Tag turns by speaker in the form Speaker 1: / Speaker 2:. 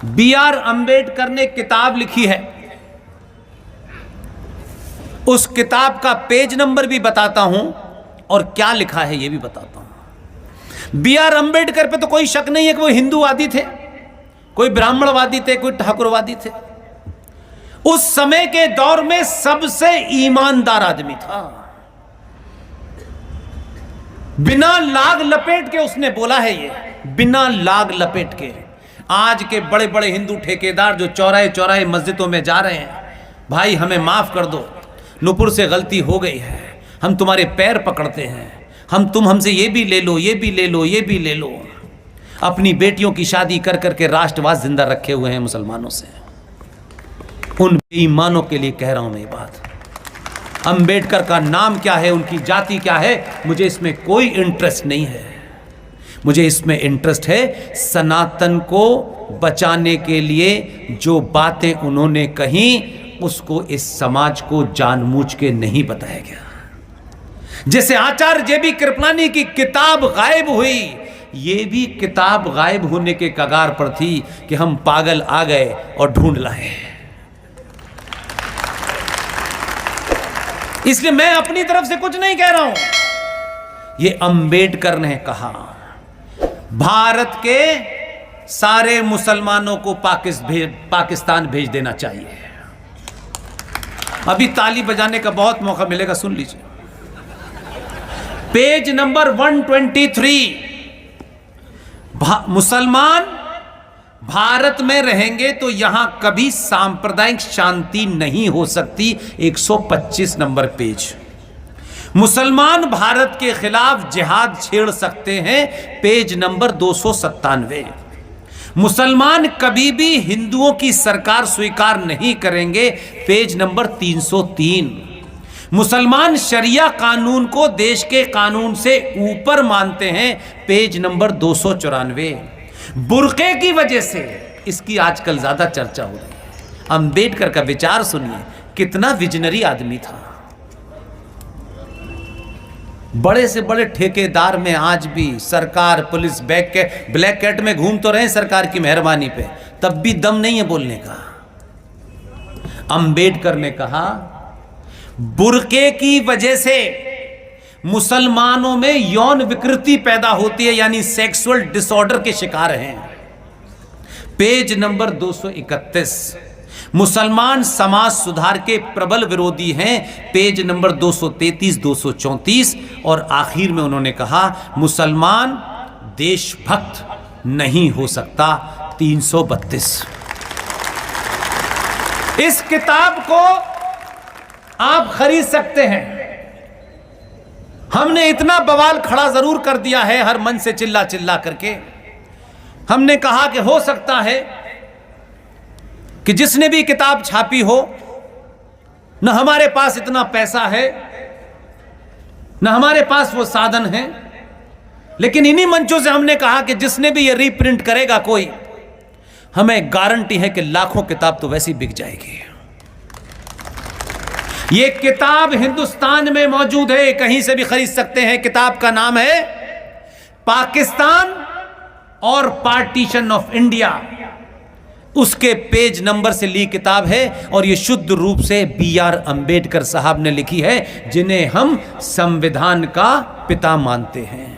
Speaker 1: B.R. Ambedkar ने किताब लिखी है, उस किताब का पेज नंबर भी बताता हूं और क्या लिखा है यह भी बताता हूं। B.R. अंबेडकर पे तो कोई शक नहीं है कि वो हिंदूवादी थे, कोई ब्राह्मणवादी थे, कोई ठाकुरवादी थे। उस समय के दौर में सबसे ईमानदार आदमी था। बिना लाग लपेट के उसने बोला है, ये बिना लाग लपेट के। आज के बड़े बड़े हिंदू ठेकेदार जो चौराहे चौराहे मस्जिदों में जा रहे हैं, भाई हमें माफ कर दो, नुपुर से गलती हो गई है, हम तुम्हारे पैर पकड़ते हैं, तुम हमसे ये भी ले लो, ये भी ले लो, ये भी ले लो। अपनी बेटियों की शादी कर करके राष्ट्रवाद जिंदा रखे हुए हैं मुसलमानों से। उन बेईमानों के लिए कह रहा हूं मैं ये बात। अंबेडकर का नाम क्या है, उनकी जाति क्या है, मुझे इसमें कोई इंटरेस्ट नहीं है। मुझे इसमें इंटरेस्ट है सनातन को बचाने के लिए जो बातें उन्होंने कही, उसको इस समाज को जानबूझ के नहीं बताया गया। जैसे आचार्य जे.बी. कृपलानी की किताब गायब हुई, ये भी किताब गायब होने के कगार पर थी कि हम पागल आ गए और ढूंढ लाए। इसलिए मैं अपनी तरफ से कुछ नहीं कह रहा हूं, ये अंबेडकर ने कहा। भारत के सारे मुसलमानों को पाकिस्तान भेज देना चाहिए। अभी ताली बजाने का बहुत मौका मिलेगा, सुन लीजिए। पेज नंबर 123, मुसलमान भारत में रहेंगे तो यहां कभी सांप्रदायिक शांति नहीं हो सकती। 125 नंबर पेज। मुसलमान भारत के खिलाफ जिहाद छेड़ सकते हैं, पेज नंबर 297। मुसलमान कभी भी हिंदुओं की सरकार स्वीकार नहीं करेंगे, पेज नंबर 303। मुसलमान शरिया कानून को देश के कानून से ऊपर मानते हैं, पेज नंबर 294। बुर्के की वजह से इसकी आजकल ज्यादा चर्चा हो रही है। अंबेडकर का विचार सुनिए, कितना विजनरी आदमी था। बड़े से बड़े ठेकेदार में आज भी सरकार, पुलिस ब्लैक कैट में घूम तो रहे सरकार की मेहरबानी पे, तब भी दम नहीं है बोलने का। अंबेडकर ने कहा बुर्के की वजह से मुसलमानों में यौन विकृति पैदा होती है, यानी सेक्सुअल डिसऑर्डर के शिकार हैं, पेज नंबर 231। मुसलमान समाज सुधार के प्रबल विरोधी हैं, पेज नंबर 233, 234। और आखिर में उन्होंने कहा मुसलमान देशभक्त नहीं हो सकता, 332। इस किताब को आप खरीद सकते हैं। हमने इतना बवाल खड़ा जरूर कर दिया है हर मन से चिल्ला चिल्ला करके। हमने कहा कि हो सकता है कि जिसने भी किताब छापी हो, न हमारे पास इतना पैसा है, न हमारे पास वो साधन है, लेकिन इन्हीं मंचों से हमने कहा कि जिसने भी ये रीप्रिंट करेगा कोई, हमें गारंटी है कि लाखों किताब तो वैसे ही बिक जाएगी। ये किताब हिंदुस्तान में मौजूद है, कहीं से भी खरीद सकते हैं। किताब का नाम है पाकिस्तान और पार्टीशन ऑफ इंडिया। उसके पेज नंबर से ली किताब है और ये शुद्ध रूप से B.R. अंबेडकर साहब ने लिखी है, जिन्हें हम संविधान का पिता मानते हैं।